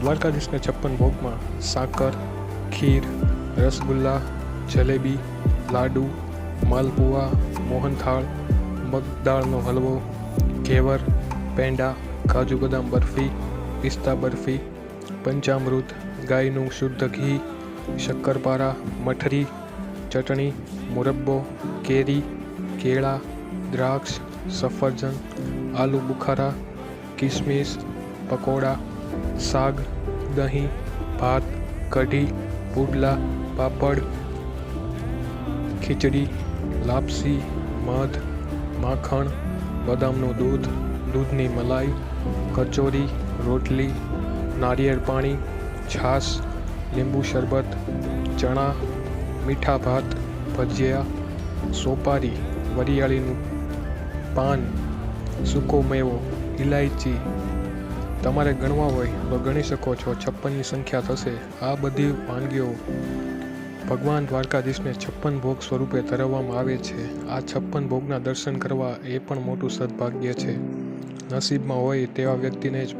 દ્વારકાધીશને 56 ભોગમાં સાકર, ખીર, રસગુલ્લા, જલેબી, લાડુ, માલપુઆ, મોહનથાળ, મગદાળનો હલવો, ઘેવર, પેંડા, કાજુ બદામ બરફી, પિસ્તા બરફી, પંચામૃત, ગાયનું શુદ્ધ ઘી, શક્કરપારા, મઠરી, ચટણી, મુરબ્બો, કેરી, કેળા, દ્રાક્ષ, સફરજન, આલુ બુખારા, કિસમિસ, પકોડા, શાક, દહીં, ભાત, કઢી, પુડલા, પાપડ, ખીચડી, લાપસી, મધ, માખણ, બદામનું દૂધ, દૂધની મલાઈ, કચોરી, રોટલી, નારિયેળ પાણી, છાશ, લીંબુ શરબત, ચણા, મીઠા ભાત, ભજીયા, સોપારી, વરિયાળીનું પાન, સૂકો મેવો, ઇલાયચી. તમારે ગણવા હોય તો ગણી શકો છો. 56ની સંખ્યા થશે. આ બધી વાનગીઓ ભગવાન દ્વારકાધીશને 56 ભોગ સ્વરૂપે ધરાવવામાં આવે છે. આ 56 ભોગના દર્શન કરવા એ પણ મોટું સદભાગ્ય છે. નસીબમાં હોય તેવા વ્યક્તિને જ